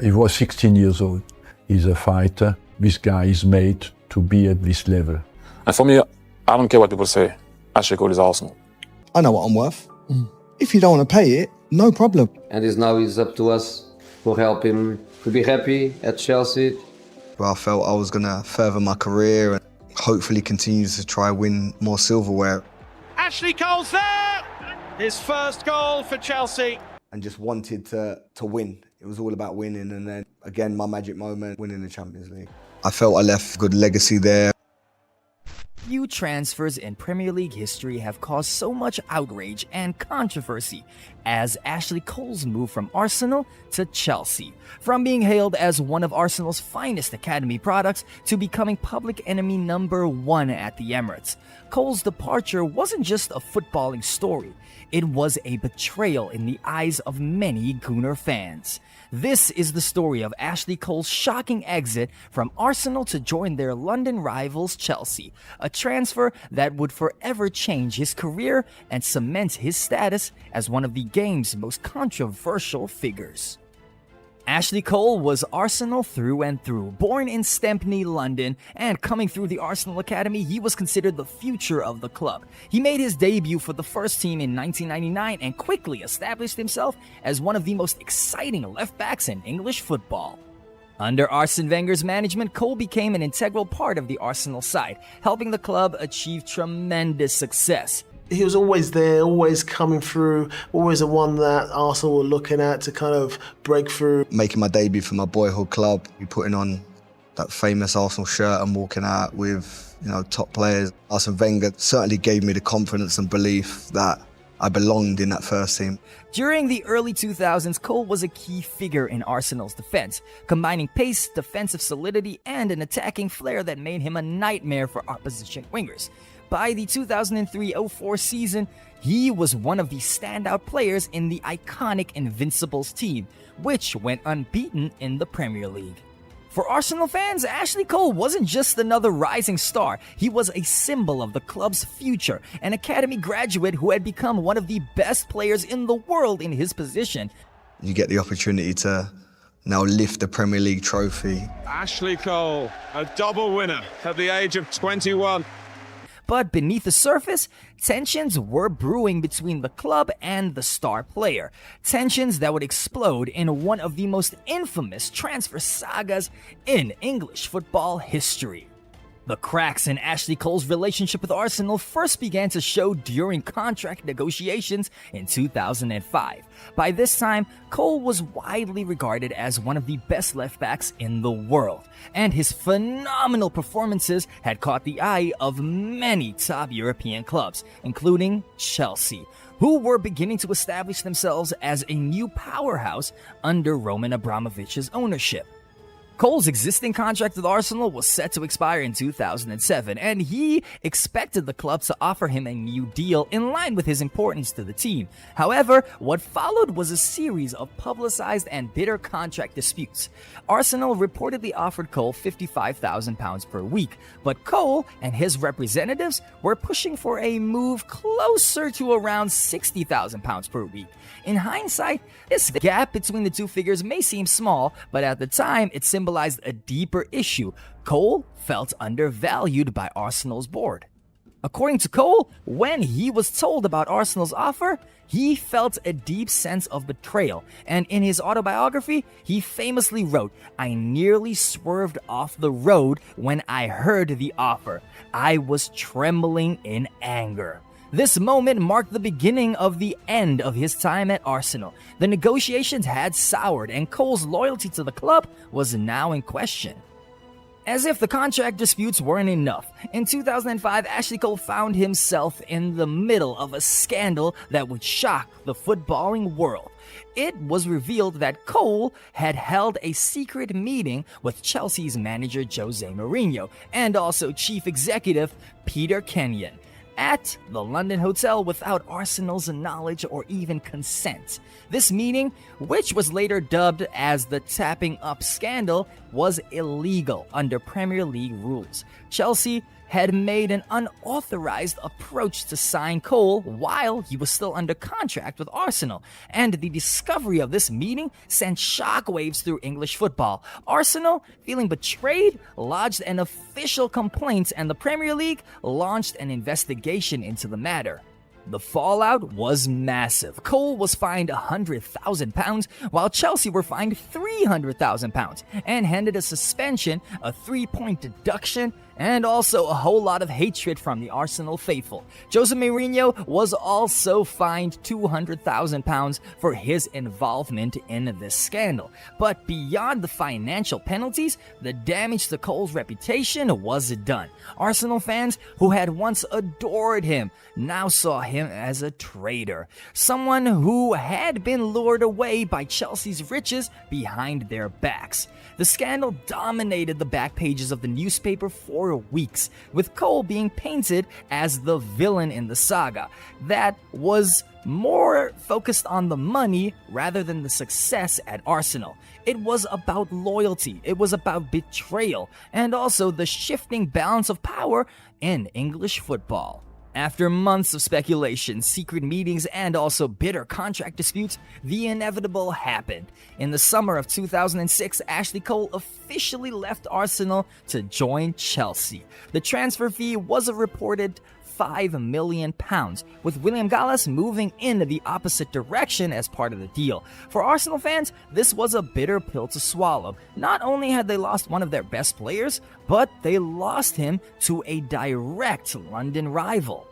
He was 16 years old. He's a fighter. This guy is made to be at this level. And for me, I don't care what people say. Ashley Cole is Arsenal. I know what I'm worth. If you don't want to pay it, no problem. And now it's up to us to help him to be happy at Chelsea. Well, I felt I was going to further my career and hopefully continue to try win more silverware. Ashley Cole's there! His first goal for Chelsea. And just wanted to win. It was all about winning, and then again my magic moment, winning the Champions League. I felt I left a good legacy there. Few transfers in Premier League history have caused so much outrage and controversy as Ashley Cole's move from Arsenal to Chelsea. From being hailed as one of Arsenal's finest academy products to becoming public enemy number one at the Emirates, Cole's departure wasn't just a footballing story, it was a betrayal in the eyes of many Gooner fans. This is the story of Ashley Cole's shocking exit from Arsenal to join their London rivals Chelsea, a transfer that would forever change his career and cement his status as one of the game's most controversial figures. Ashley Cole was Arsenal through and through. Born in Stepney, London, and coming through the Arsenal Academy, he was considered the future of the club. He made his debut for the first team in 1999 and quickly established himself as one of the most exciting left-backs in English football. Under Arsene Wenger's management, Cole became an integral part of the Arsenal side, helping the club achieve tremendous success. He was always there, always coming through, always the one that Arsenal were looking at to kind of break through. Making my debut for my boyhood club, putting on that famous Arsenal shirt and walking out with, top players. Arsene Wenger certainly gave me the confidence and belief that I belonged in that first team. During the early 2000s, Cole was a key figure in Arsenal's defense, combining pace, defensive solidity, and an attacking flair that made him a nightmare for opposition wingers. By the 2003-04 season, he was one of the standout players in the iconic Invincibles team, which went unbeaten in the Premier League. For Arsenal fans, Ashley Cole wasn't just another rising star. He was a symbol of the club's future, an academy graduate who had become one of the best players in the world in his position. You get the opportunity to now lift the Premier League trophy. Ashley Cole, a double winner at the age of 21. But beneath the surface, tensions were brewing between the club and the star player. Tensions that would explode in one of the most infamous transfer sagas in English football history. The cracks in Ashley Cole's relationship with Arsenal first began to show during contract negotiations in 2005. By this time, Cole was widely regarded as one of the best left-backs in the world, and his phenomenal performances had caught the eye of many top European clubs, including Chelsea, who were beginning to establish themselves as a new powerhouse under Roman Abramovich's ownership. Cole's existing contract with Arsenal was set to expire in 2007, and he expected the club to offer him a new deal in line with his importance to the team. However, what followed was a series of publicized and bitter contract disputes. Arsenal reportedly offered Cole £55,000 per week, but Cole and his representatives were pushing for a move closer to around £60,000 per week. In hindsight, this gap between the two figures may seem small, but at the time it symbolized a deeper issue. Cole felt undervalued by Arsenal's board. According to Cole, when he was told about Arsenal's offer, he felt a deep sense of betrayal, and in his autobiography, he famously wrote, "I nearly swerved off the road when I heard the offer. I was trembling in anger." This moment marked the beginning of the end of his time at Arsenal. The negotiations had soured, and Cole's loyalty to the club was now in question. As if the contract disputes weren't enough, in 2005, Ashley Cole found himself in the middle of a scandal that would shock the footballing world. It was revealed that Cole had held a secret meeting with Chelsea's manager Jose Mourinho and also chief executive Peter Kenyon at the London hotel without Arsenal's knowledge or even consent. This meeting, which was later dubbed as the Tapping Up Scandal, was illegal under Premier League rules. Chelsea had made an unauthorized approach to sign Cole while he was still under contract with Arsenal, and the discovery of this meeting sent shockwaves through English football. Arsenal, feeling betrayed, lodged an official complaint, and the Premier League launched an investigation into the matter. The fallout was massive. Cole was fined £100,000, while Chelsea were fined £300,000 and handed a suspension, a 3-point deduction, and also a whole lot of hatred from the Arsenal faithful. Jose Mourinho was also fined £200,000 for his involvement in this scandal. But beyond the financial penalties, the damage to Cole's reputation was done. Arsenal fans who had once adored him now saw him as a traitor, someone who had been lured away by Chelsea's riches behind their backs. The scandal dominated the back pages of the newspaper for weeks, with Cole being painted as the villain in the saga that was more focused on the money rather than the success at Arsenal. It was about loyalty, it was about betrayal, and also the shifting balance of power in English football. After months of speculation, secret meetings, and also bitter contract disputes, the inevitable happened. In the summer of 2006, Ashley Cole officially left Arsenal to join Chelsea. The transfer fee was a reported £5 million, with William Gallas moving in the opposite direction as part of the deal. For Arsenal fans, this was a bitter pill to swallow. Not only had they lost one of their best players, but they lost him to a direct London rival.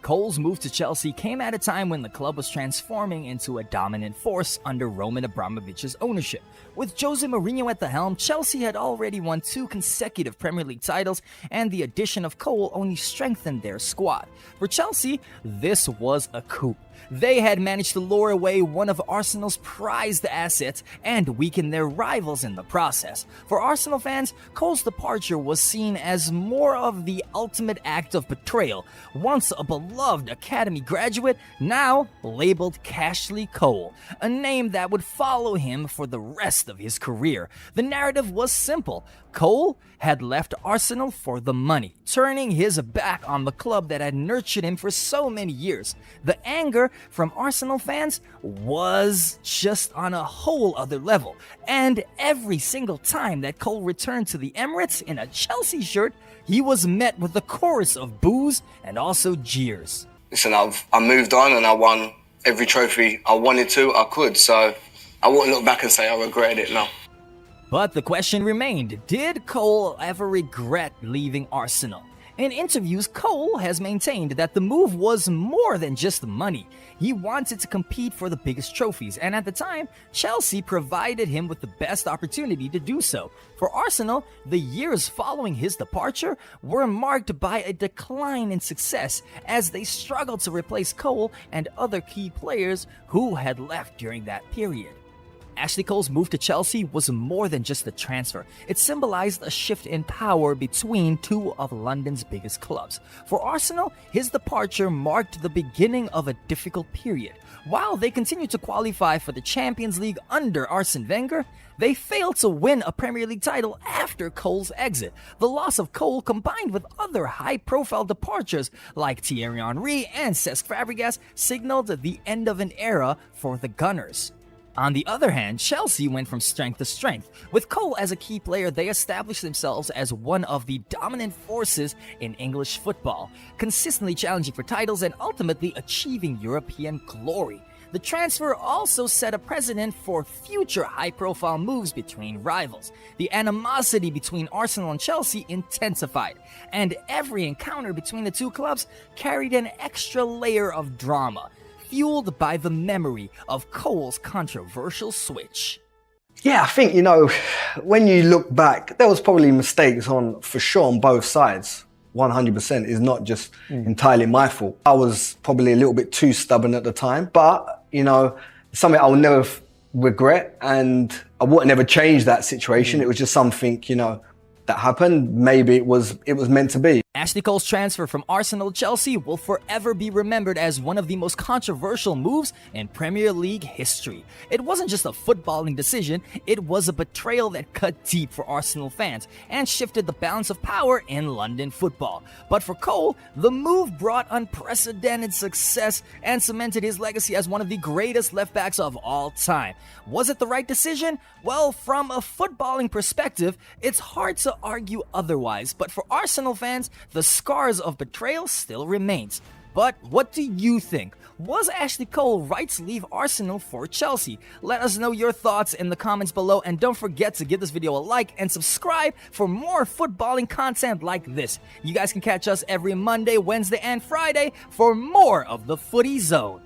Cole's move to Chelsea came at a time when the club was transforming into a dominant force under Roman Abramovich's ownership. With Jose Mourinho at the helm, Chelsea had already won 2 consecutive Premier League titles, and the addition of Cole only strengthened their squad. For Chelsea, this was a coup. They had managed to lure away one of Arsenal's prized assets and weaken their rivals in the process. For Arsenal fans, Cole's departure was seen as more of the ultimate act of betrayal. Once a beloved academy graduate, now labeled Ashley Cole, a name that would follow him for the rest of his career. The narrative was simple. Cole had left Arsenal for the money, turning his back on the club that had nurtured him for so many years. The anger from Arsenal fans was just on a whole other level, and every single time that Cole returned to the Emirates in a Chelsea shirt, he was met with a chorus of boos and also jeers. Listen, I moved on and I won every trophy I wanted to, I could, so I wouldn't look back and say I regretted it, no. But the question remained, did Cole ever regret leaving Arsenal? In interviews, Cole has maintained that the move was more than just money. He wanted to compete for the biggest trophies, and at the time, Chelsea provided him with the best opportunity to do so. For Arsenal, the years following his departure were marked by a decline in success as they struggled to replace Cole and other key players who had left during that period. Ashley Cole's move to Chelsea was more than just a transfer. It symbolized a shift in power between 2 of London's biggest clubs. For Arsenal, his departure marked the beginning of a difficult period. While they continued to qualify for the Champions League under Arsene Wenger, they failed to win a Premier League title after Cole's exit. The loss of Cole, combined with other high-profile departures like Thierry Henry and Cesc Fabregas, signaled the end of an era for the Gunners. On the other hand, Chelsea went from strength to strength. With Cole as a key player, they established themselves as one of the dominant forces in English football, consistently challenging for titles and ultimately achieving European glory. The transfer also set a precedent for future high-profile moves between rivals. The animosity between Arsenal and Chelsea intensified, and every encounter between the 2 clubs carried an extra layer of drama, fueled by the memory of Cole's controversial switch. Yeah, I think, when you look back, there was probably mistakes for sure on both sides. 100% is not just entirely my fault. I was probably a little bit too stubborn at the time, but, something I will never regret, and I wouldn't ever change that situation. It was just something, that happened. Maybe it was meant to be. Ashley Cole's transfer from Arsenal to Chelsea will forever be remembered as one of the most controversial moves in Premier League history. It wasn't just a footballing decision, it was a betrayal that cut deep for Arsenal fans and shifted the balance of power in London football. But for Cole, the move brought unprecedented success and cemented his legacy as one of the greatest left-backs of all time. Was it the right decision? Well, from a footballing perspective, it's hard to argue otherwise, but for Arsenal fans, the scars of betrayal still remains. But what do you think? Was Ashley Cole right to leave Arsenal for Chelsea? Let us know your thoughts in the comments below, and don't forget to give this video a like and subscribe for more footballing content like this. You guys can catch us every Monday, Wednesday, and Friday for more of the Footy Zone.